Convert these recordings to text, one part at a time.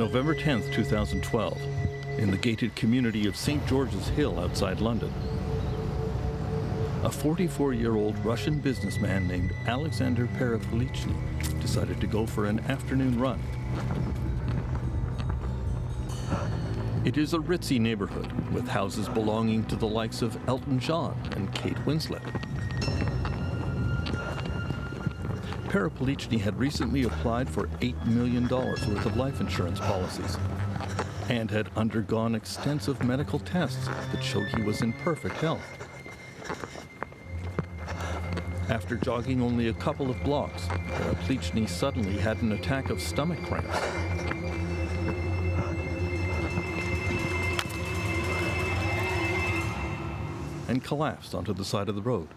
November 10, 2012, in the gated community of St. George's Hill outside London, a 44-year-old Russian businessman named Alexander Perepelichny decided to go for an afternoon run. It is a ritzy neighborhood with houses belonging to the likes of Elton John and Kate Winslet. Perepelichny had recently applied for $8 million worth of life insurance policies and had undergone extensive medical tests that showed he was in perfect health. After jogging only a couple of blocks, Perepelichny suddenly had an attack of stomach cramps. And collapsed onto the side of the road.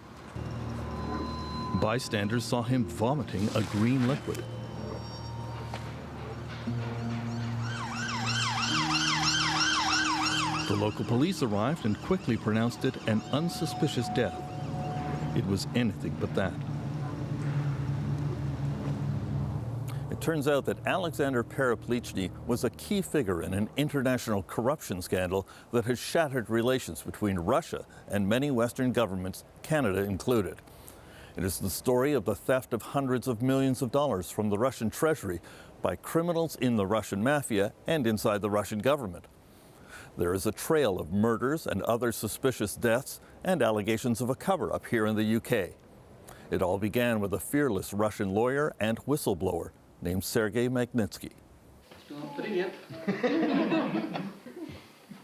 Bystanders saw him vomiting a green liquid. The local police arrived and quickly pronounced it an unsuspicious death. It was anything but that. It turns out that Alexander Perepelichny was a key figure in an international corruption scandal that has shattered relations between Russia and many Western governments, Canada included. It is the story of the theft of hundreds of millions of dollars from the Russian treasury by criminals in the Russian mafia and inside the Russian government. There is a trail of murders and other suspicious deaths and allegations of a cover-up here in the UK. It all began with a fearless Russian lawyer and whistleblower named Sergei Magnitsky.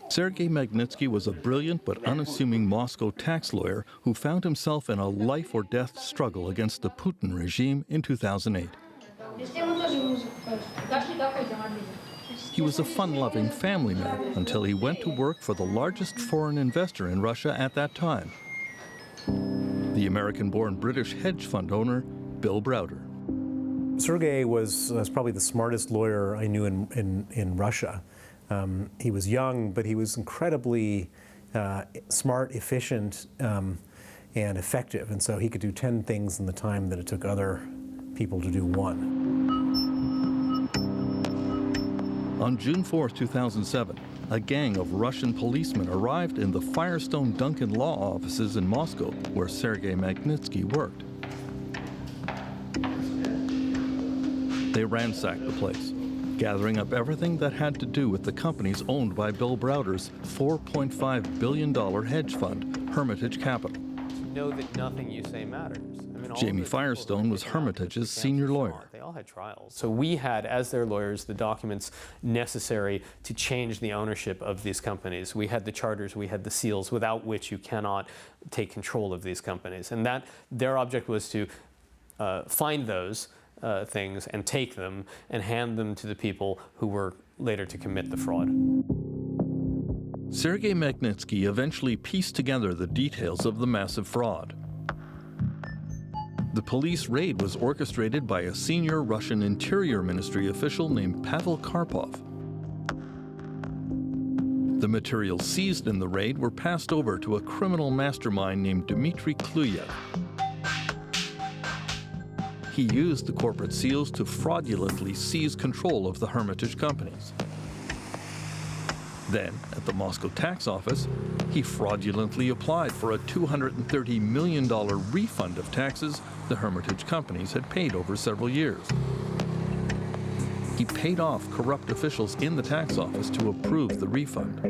Sergei Magnitsky was a brilliant but unassuming Moscow tax lawyer who found himself in a life-or-death struggle against the Putin regime in 2008. He was a fun-loving family man until he went to work for the largest foreign investor in Russia at that time, the American-born British hedge fund owner, Bill Browder. Sergei was probably the smartest lawyer I knew in Russia. He was young, but he was incredibly smart, efficient, and effective. And so he could do 10 things in the time that it took other people to do one. On June 4, 2007, a gang of Russian policemen arrived in the Firestone Duncan law offices in Moscow, where Sergei Magnitsky worked. They ransacked the place, gathering up everything that had to do with the companies owned by Bill Browder's $4.5 billion hedge fund, Hermitage Capital. Know that nothing you say matters. Jamie Firestone was Hermitage's senior lawyer. They all had trials. So we had, as their lawyers, the documents necessary to change the ownership of these companies. We had the charters, we had the seals, without which you cannot take control of these companies. And that their object was to find those things and take them and hand them to the people who were later to commit the fraud. Sergei Magnitsky eventually pieced together the details of the massive fraud. The police raid was orchestrated by a senior Russian Interior Ministry official named Pavel Karpov. The materials seized in the raid were passed over to a criminal mastermind named Dmitry Kluyev. He used the corporate seals to fraudulently seize control of the Hermitage companies. Then, at the Moscow tax office, he fraudulently applied for a $230 million refund of taxes the Hermitage companies had paid over several years. He paid off corrupt officials in the tax office to approve the refund.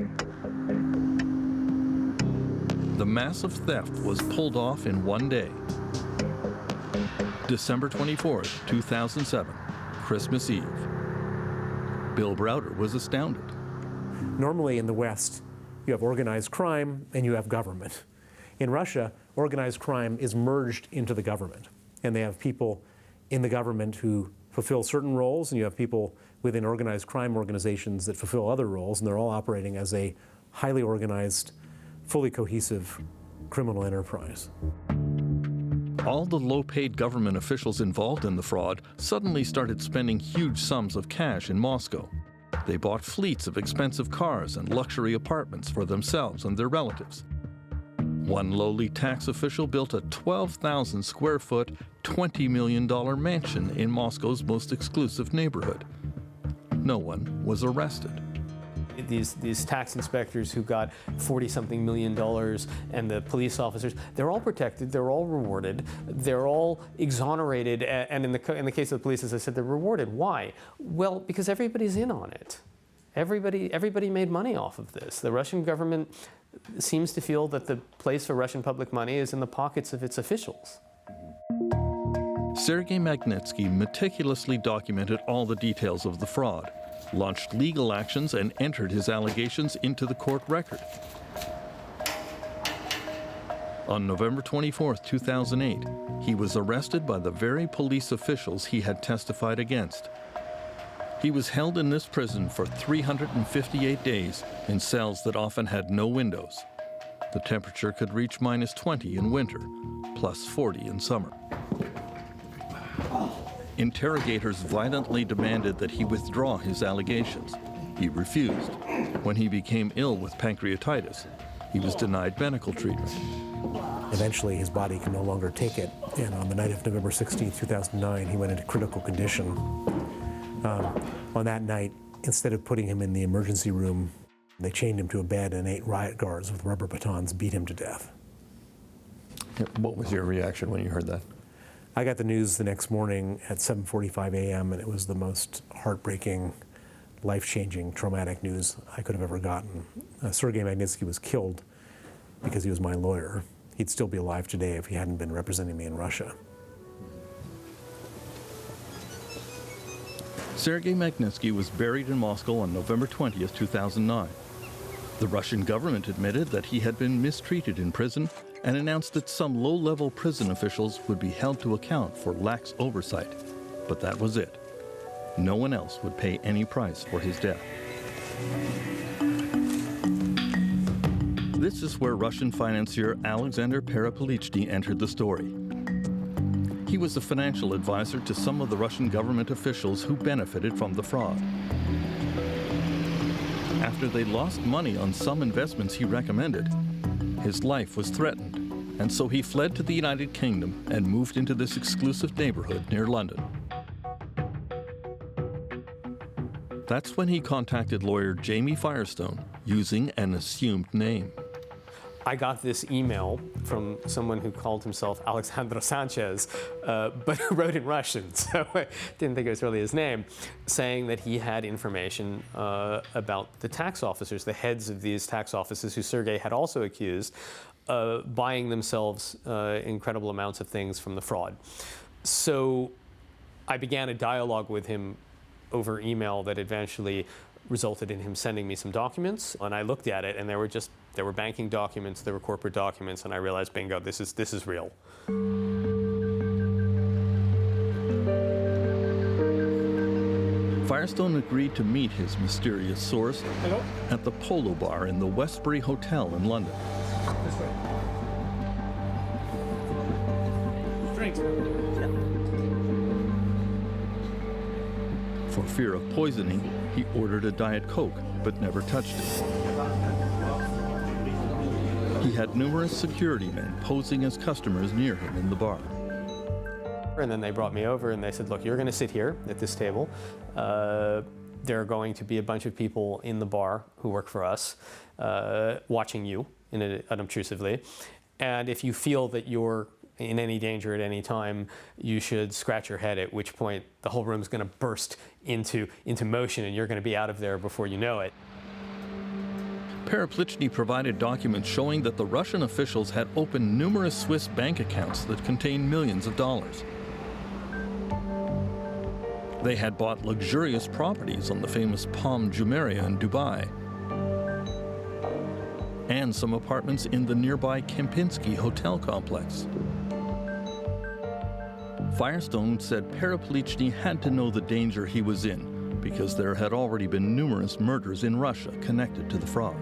The massive theft was pulled off in one day. December 24, 2007, Christmas Eve. Bill Browder was astounded. Normally in the West, you have organized crime and you have government. In Russia, organized crime is merged into the government. And they have people in the government who fulfill certain roles, and you have people within organized crime organizations that fulfill other roles, and they're all operating as a highly organized, fully cohesive criminal enterprise. All the low-paid government officials involved in the fraud suddenly started spending huge sums of cash in Moscow. They bought fleets of expensive cars and luxury apartments for themselves and their relatives. One lowly tax official built a 12,000 square foot, $20 million mansion in Moscow's most exclusive neighborhood. no one was arrested. These tax inspectors who got $40-something million and the police officers, they're all protected, they're all rewarded, they're all exonerated, and in the case of the police, as I said, they're rewarded. Why? Well, because everybody's in on it. Everybody made money off of this. The Russian government seems to feel that the place for Russian public money is in the pockets of its officials. Sergei Magnitsky meticulously documented all the details of the fraud, launched legal actions, and entered his allegations into the court record. On November 24, 2008, he was arrested by the very police officials he had testified against. He was held in this prison for 358 days in cells that often had no windows. The temperature could reach -20 in winter, +40 in summer. Interrogators violently demanded that he withdraw his allegations. He refused. When he became ill with pancreatitis, he was denied medical treatment. Eventually, his body could no longer take it, and on the night of November 16, 2009, he went into critical condition. On that night, instead of putting him in the emergency room, they chained him to a bed, and 8 riot guards with rubber batons beat him to death. What was your reaction when you heard that? I got the news the next morning at 7:45 a.m., and it was the most heartbreaking, life-changing, traumatic news I could have ever gotten. Sergei Magnitsky was killed because he was my lawyer. He'd still be alive today if he hadn't been representing me in Russia. Sergei Magnitsky was buried in Moscow on November 20, 2009. The Russian government admitted that he had been mistreated in prison and announced that some low-level prison officials would be held to account for lax oversight. But that was it. No one else would pay any price for his death. This is where Russian financier Alexander Perepelichny entered the story. He was a financial advisor to some of the Russian government officials who benefited from the fraud. After they lost money on some investments he recommended, his life was threatened, and so he fled to the United Kingdom and moved into this exclusive neighborhood near London. That's when he contacted lawyer Jamie Firestone using an assumed name. I got this email from someone who called himself Alexandro Sanchez, but who wrote in Russian, so I didn't think it was really his name, saying that he had information about the tax officers, the heads of these tax offices, who Sergei had also accused, buying themselves incredible amounts of things from the fraud. So I began a dialogue with him over email that eventually resulted in him sending me some documents, and I looked at it, and there were banking documents, there were corporate documents, and I realized, bingo, this is real. Firestone agreed to meet his mysterious source Hello? at the Polo Bar in the Westbury Hotel in London. This way. Drinks. For fear of poisoning, he ordered a Diet Coke, but never touched it. He had numerous security men posing as customers near him in the bar. And then they brought me over and they said, look, you're going to sit here at this table. There are going to be a bunch of people in the bar who work for us watching you unobtrusively. And if you feel that you're in any danger at any time, you should scratch your head, at which point the whole room's going to burst into motion and you're going to be out of there before you know it. Perepelichny provided documents showing that the Russian officials had opened numerous Swiss bank accounts that contained millions of dollars. They had bought luxurious properties on the famous Palm Jumeirah in Dubai, and some apartments in the nearby Kempinski hotel complex. Firestone said Perepelichny had to know the danger he was in because there had already been numerous murders in Russia connected to the fraud.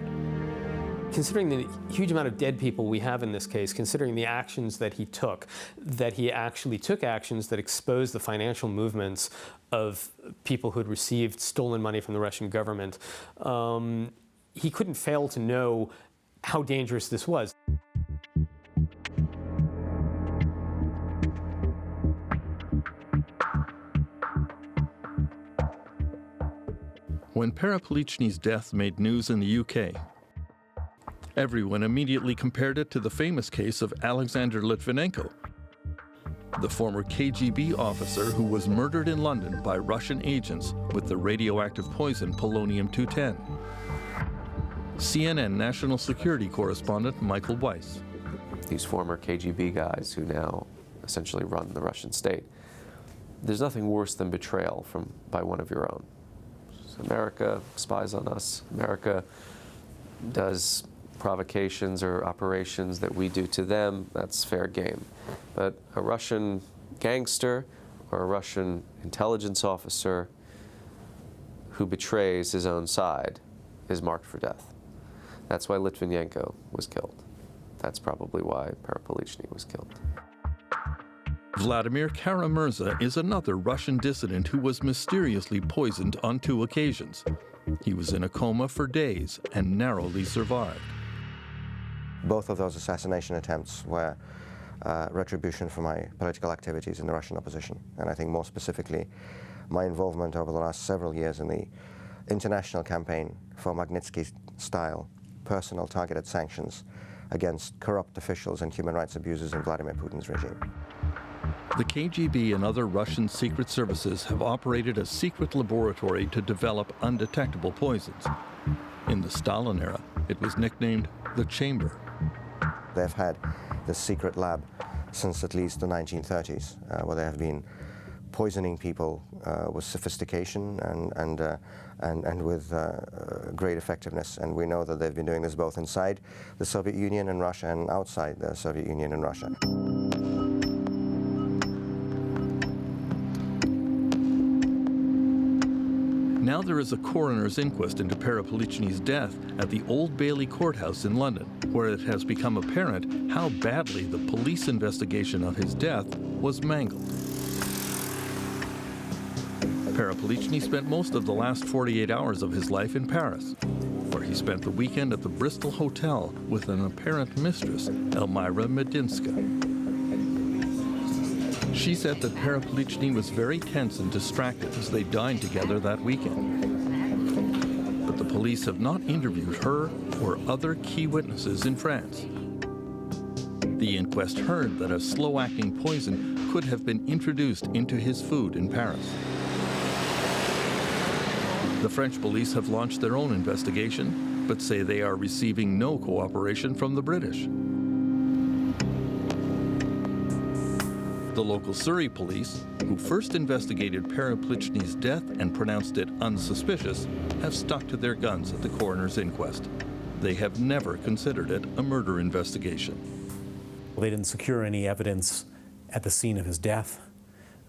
Considering the huge amount of dead people we have in this case, considering the actions that he took, that he actually took actions that exposed the financial movements of people who had received stolen money from the Russian government, he couldn't fail to know how dangerous this was. When Perepelichny's death made news in the UK, everyone immediately compared it to the famous case of Alexander Litvinenko, the former KGB officer who was murdered in London by Russian agents with the radioactive poison polonium-210. CNN national security correspondent Michael Weiss. These former KGB guys who now essentially run the Russian state. There's nothing worse than betrayal by one of your own. So America spies on us. America does provocations or operations that we do to them. That's fair game. But a Russian gangster or a Russian intelligence officer who betrays his own side is marked for death. That's why Litvinenko was killed. That's probably why Perepelichny was killed. Vladimir Kara-Murza is another Russian dissident who was mysteriously poisoned on 2 occasions. He was in a coma for days and narrowly survived. Both of those assassination attempts were retribution for my political activities in the Russian opposition. And I think more specifically, my involvement over the last several years in the international campaign for Magnitsky-style personal targeted sanctions against corrupt officials and human rights abusers in Vladimir Putin's regime. The KGB and other Russian secret services have operated a secret laboratory to develop undetectable poisons. In the Stalin era, it was nicknamed the Chamber. They've had this secret lab since at least the 1930s, where they have been poisoning people with sophistication and with great effectiveness. And we know that they've been doing this both inside the Soviet Union and Russia and outside the Soviet Union and Russia. Now there is a coroner's inquest into Perepelichny's death at the Old Bailey Courthouse in London, where it has become apparent how badly the police investigation of his death was mangled. Perepelichny spent most of the last 48 hours of his life in Paris, where he spent the weekend at the Bristol Hotel with an apparent mistress, Elmira Medinska. She said that Perepelichny was very tense and distracted as they dined together that weekend. But the police have not interviewed her or other key witnesses in France. The inquest heard that a slow-acting poison could have been introduced into his food in Paris. The French police have launched their own investigation, but say they are receiving no cooperation from the British. The local Surrey police, who first investigated Perepelichny's death and pronounced it unsuspicious, have stuck to their guns at the coroner's inquest. They have never considered it a murder investigation. They didn't secure any evidence at the scene of his death.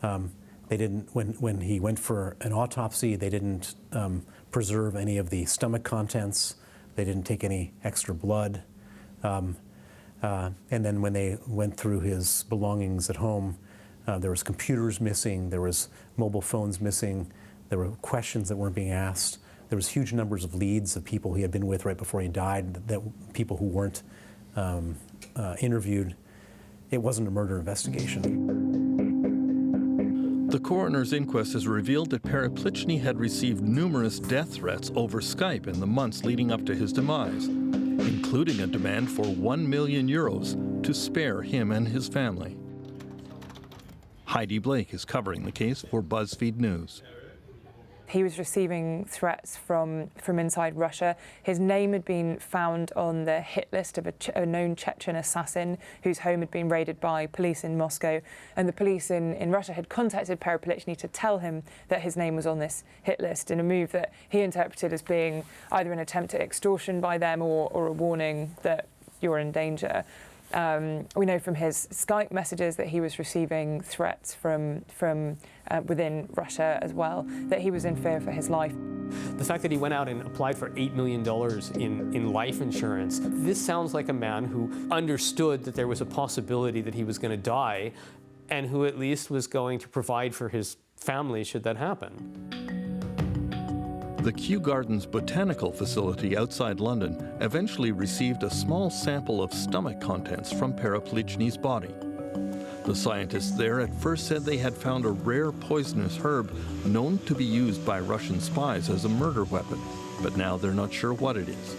They didn't, when he went for an autopsy, they didn't preserve any of the stomach contents. They didn't take any extra blood. And then when they went through his belongings at home, there was computers missing, there was mobile phones missing, there were questions that weren't being asked. There was huge numbers of leads of people he had been with right before he died, that people who weren't interviewed. It wasn't a murder investigation. The coroner's inquest has revealed that Perepelichny had received numerous death threats over Skype in the months leading up to his demise, including a demand for €1 million to spare him and his family. Heidi Blake is covering the case for BuzzFeed News. He was receiving threats from inside Russia. His name had been found on the hit list of a known Chechen assassin whose home had been raided by police in Moscow. And the police in Russia had contacted Perepelichny to tell him that his name was on this hit list, in a move that he interpreted as being either an attempt at extortion by them or a warning that you're in danger. We know from his Skype messages that he was receiving threats from within Russia as well, that he was in fear for his life. The fact that he went out and applied for $8 million in life insurance, this sounds like a man who understood that there was a possibility that he was going to die, and who at least was going to provide for his family should that happen. The Kew Gardens Botanical Facility outside London eventually received a small sample of stomach contents from Perepelichny's body. The scientists there at first said they had found a rare poisonous herb known to be used by Russian spies as a murder weapon, but now they're not sure what it is.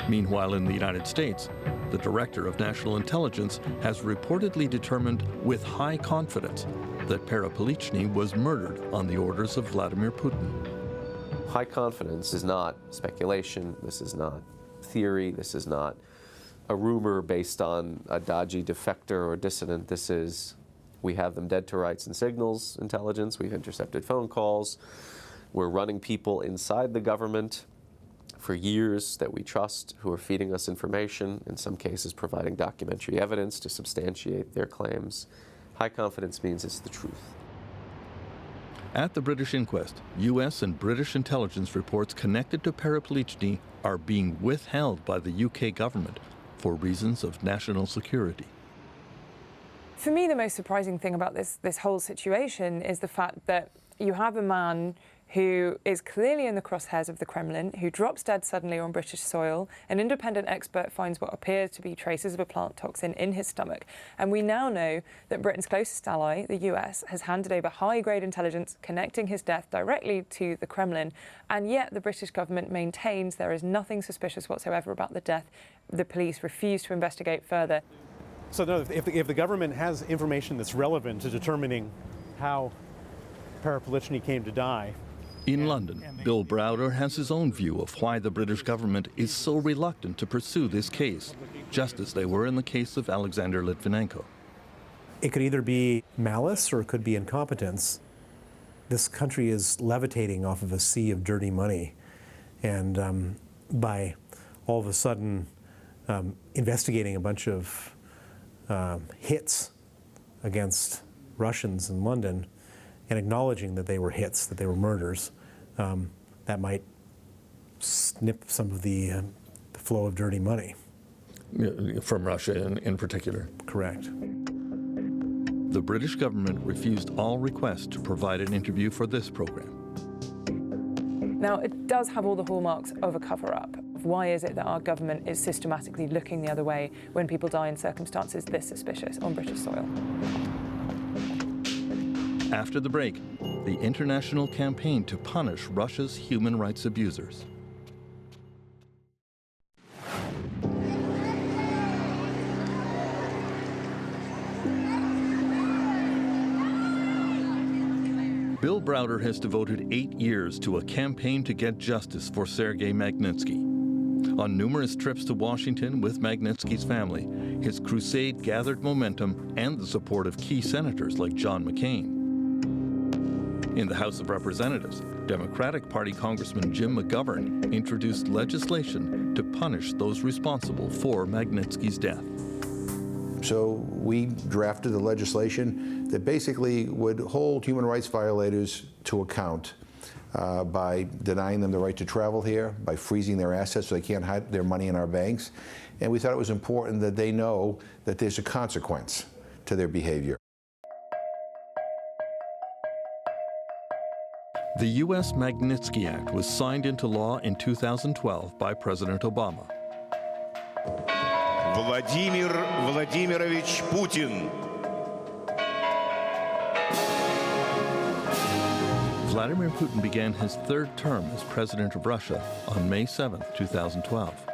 Meanwhile, in the United States, the Director of National Intelligence has reportedly determined with high confidence that Perepelichny was murdered on the orders of Vladimir Putin. High confidence is not speculation, this is not theory, this is not a rumor based on a dodgy defector or dissident. This is, we have them dead to rights and signals intelligence, we've intercepted phone calls, we're running people inside the government for years that we trust who are feeding us information, in some cases providing documentary evidence to substantiate their claims. High confidence means it's the truth. At the British inquest, U.S. and British intelligence reports connected to Perepelichny are being withheld by the UK government for reasons of national security. For me, the most surprising thing about this whole situation is the fact that you have a man who is clearly in the crosshairs of the Kremlin, who drops dead suddenly on British soil. An independent expert finds what appears to be traces of a plant toxin in his stomach. And we now know that Britain's closest ally, the US, has handed over high-grade intelligence connecting his death directly to the Kremlin. And yet the British government maintains there is nothing suspicious whatsoever about the death. The police refuse to investigate further. So no, if the government has information that's relevant to determining how Perepelichny came to die. In London, Bill Browder has his own view of why the British government is so reluctant to pursue this case, just as they were in the case of Alexander Litvinenko. It could either be malice or it could be incompetence. This country is levitating off of a sea of dirty money, and by all of a sudden investigating a bunch of hits against Russians in London and acknowledging that they were hits, that they were murders, that might snip some of the flow of dirty money. From Russia in particular. Correct. The British government refused all requests to provide an interview for this program. Now, it does have all the hallmarks of a cover-up. Why is it that our government is systematically looking the other way when people die in circumstances this suspicious on British soil? After the break, the international campaign to punish Russia's human rights abusers. Bill Browder has devoted 8 years to a campaign to get justice for Sergei Magnitsky. On numerous trips to Washington with Magnitsky's family, his crusade gathered momentum and the support of key senators like John McCain. In the House of Representatives, Democratic Party Congressman Jim McGovern introduced legislation to punish those responsible for Magnitsky's death. So we drafted the legislation that basically would hold human rights violators to account by denying them the right to travel here, by freezing their assets so they can't hide their money in our banks. And we thought it was important that they know that there's a consequence to their behavior. The U.S. Magnitsky Act was signed into law in 2012 by President Obama. Vladimir Vladimirovich Putin. Vladimir Putin began his third term as president of Russia on May 7, 2012.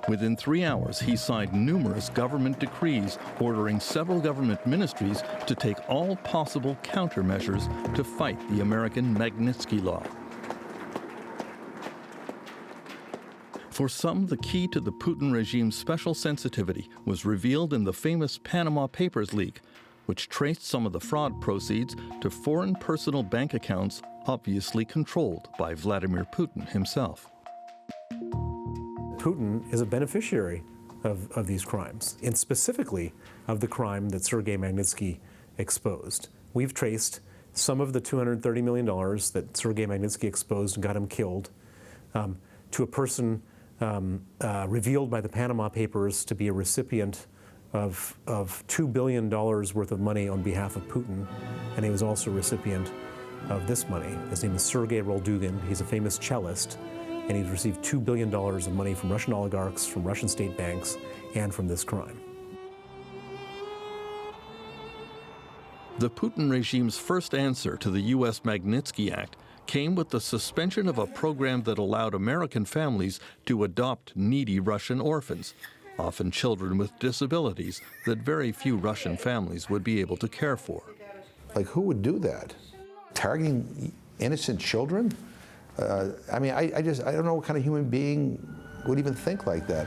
Within 3 hours, he signed numerous government decrees ordering several government ministries to take all possible countermeasures to fight the American Magnitsky Law. For some, the key to the Putin regime's special sensitivity was revealed in the famous Panama Papers leak, which traced some of the fraud proceeds to foreign personal bank accounts obviously controlled by Vladimir Putin himself. Putin is a beneficiary of these crimes, and specifically of the crime that Sergei Magnitsky exposed. We've traced some of the $230 million that Sergei Magnitsky exposed and got him killed to a person revealed by the Panama Papers to be a recipient of $2 billion worth of money on behalf of Putin, and he was also a recipient of this money. His name is Sergei Roldugin. He's a famous cellist, and he's received $2 billion of money from Russian oligarchs, from Russian state banks, and from this crime. The Putin regime's first answer to the U.S. Magnitsky Act came with the suspension of a program that allowed American families to adopt needy Russian orphans, often children with disabilities that very few Russian families would be able to care for. Like, who would do that? Targeting innocent children? I mean, I don't know what kind of human being would even think like that.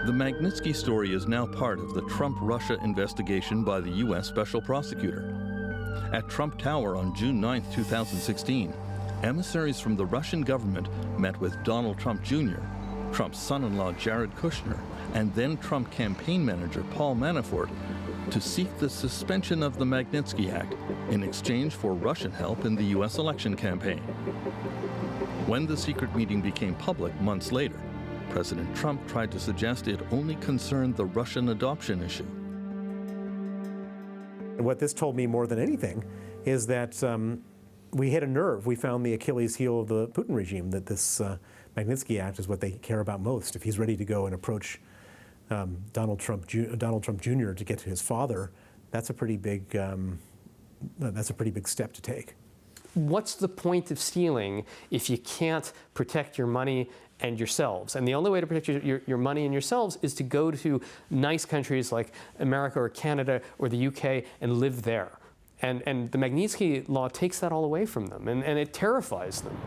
The Magnitsky story is now part of the Trump-Russia investigation by the U.S. Special Prosecutor. At Trump Tower on June 9, 2016, emissaries from the Russian government met with Donald Trump Jr., Trump's son-in-law Jared Kushner, and then Trump campaign manager Paul Manafort to seek the suspension of the Magnitsky Act in exchange for Russian help in the U.S. election campaign. When the secret meeting became public months later, President Trump tried to suggest it only concerned the Russian adoption issue. What this told me more than anything is that we hit a nerve. We found the Achilles heel of the Putin regime, that this Magnitsky Act is what they care about most. If he's ready to go and approach Donald Trump Jr. to get to his father, that's a pretty big step to take. What's the point of stealing if you can't protect your money and yourselves? And the only way to protect your money and yourselves is to go to nice countries like America or Canada or the UK and live there. And the Magnitsky law takes that all away from them, and it terrifies them.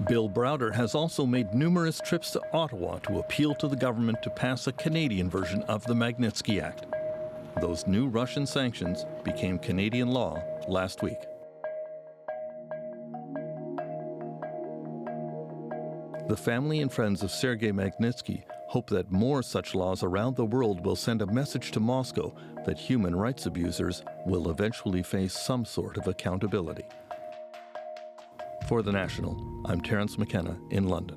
Bill Browder has also made numerous trips to Ottawa to appeal to the government to pass a Canadian version of the Magnitsky Act. Those new Russian sanctions became Canadian law last week. The family and friends of Sergei Magnitsky hope that more such laws around the world will send a message to Moscow that human rights abusers will eventually face some sort of accountability. For The National, I'm Terence McKenna in London.